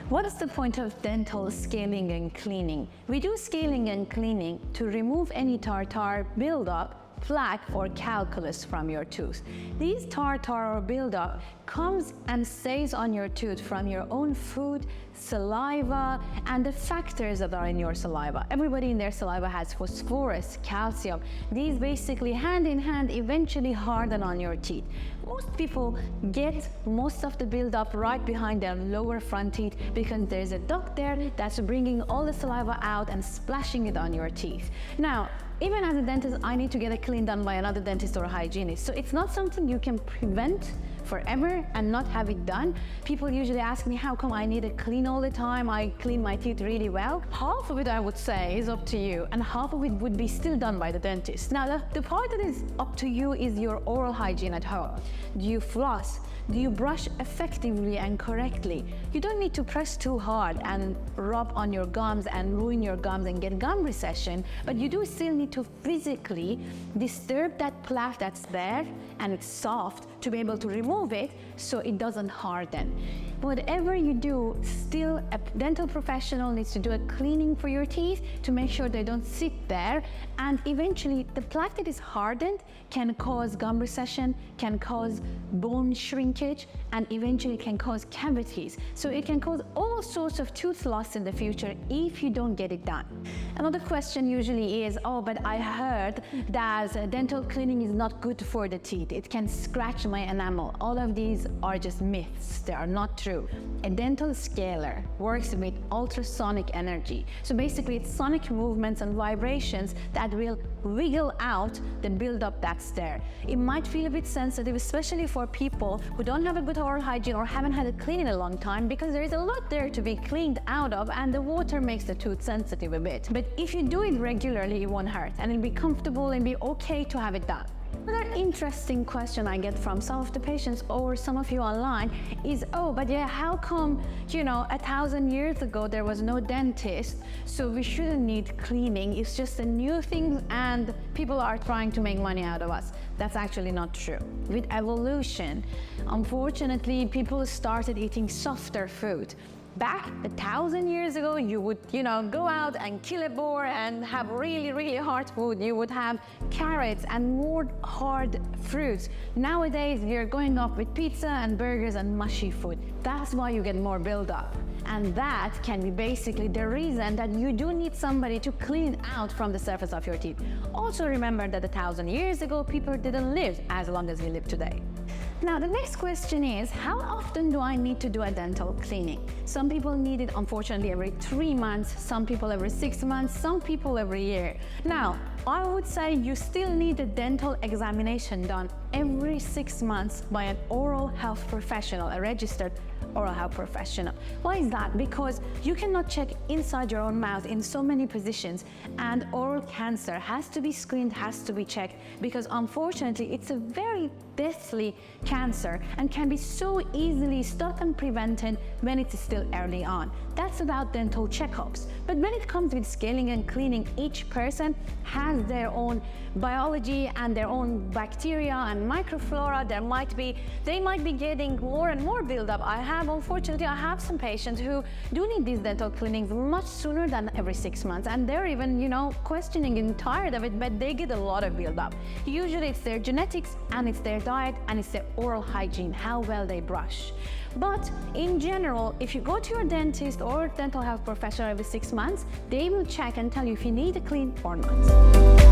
What is the point of dental scaling and cleaning? We do scaling and cleaning to remove any tartar buildup, plaque or calculus from your tooth. These tartar or buildup comes and stays on your tooth from your own food, saliva, and the factors that are in your saliva. Everybody in their saliva has phosphorus, calcium. These basically hand in hand eventually harden on your teeth. Most people get most of the buildup right behind their lower front teeth because there's a duct there that's bringing all the saliva out and splashing it on your teeth. Now, even as a dentist, I need to get a clean done by another dentist or a hygienist. So it's not something you can prevent forever and not have it done. People usually ask me, how come I need it clean all the time? I clean my teeth really well. Half of it, I would say, is up to you, and half of it would be still done by the dentist. Now, the part that is up to you is your oral hygiene at home. Do you floss? Do you brush effectively and correctly? You don't need to press too hard and rub on your gums and ruin your gums and get gum recession, but you do still need to physically disturb that plaque that's there and it's soft to be able to remove it so it doesn't harden. Whatever you do, still a dental professional needs to do a cleaning for your teeth to make sure they don't sit there, and eventually the plaque that is hardened can cause gum recession, can cause bone shrinkage, and eventually can cause cavities. So it can cause all sorts of tooth loss in the future if you don't get it done. Another question usually is, oh, but I heard that dental cleaning is not good for the teeth. It can scratch my enamel. All of these are just myths. They are not true. A dental scaler works with ultrasonic energy. So basically it's sonic movements and vibrations that will wiggle out the buildup that's there. It might feel a bit sensitive, especially for people who don't have a good oral hygiene or haven't had it cleaned in a long time, because there is a lot there to be cleaned out of and the water makes the tooth sensitive a bit. But if you do it regularly, it won't hurt and it'll be comfortable and be okay to have it done. Another interesting question I get from some of the patients or some of you online is, oh, but yeah, how come, 1,000 years ago there was no dentist, so we shouldn't need cleaning, it's just a new thing and people are trying to make money out of us. That's actually not true. With evolution, unfortunately, people started eating softer food. Back 1,000 years ago, you would, go out and kill a boar and have really, really hard food. You would have carrots and more hard fruits. Nowadays, you're going up with pizza and burgers and mushy food. That's why you get more buildup. And that can be basically the reason that you do need somebody to clean out from the surface of your teeth. Also remember that 1,000 years ago, people didn't live as long as we live today. Now, the next question is, how often do I need to do a dental cleaning? Some people need it, unfortunately, every 3 months, some people every 6 months, some people every year. Now, I would say you still need a dental examination done every 6 months by an oral health professional, a registered oral health professional. Why is that? Because you cannot check inside your own mouth in so many positions, and oral cancer has to be screened, has to be checked, because unfortunately it's a very deathly cancer and can be so easily stopped and prevented when it's still early on. That's about dental checkups. But when it comes with scaling and cleaning, each person has their own biology and their own bacteria and microflora. They might be getting more and more buildup. Unfortunately, I have some patients who do need these dental cleanings much sooner than every 6 months, and they're even, questioning and tired of it, but they get a lot of buildup. Usually it's their genetics and it's their diet and it's their oral hygiene, how well they brush. But in general, if you go to your dentist or dental health professional every 6 months, they will check and tell you if you need a clean or not.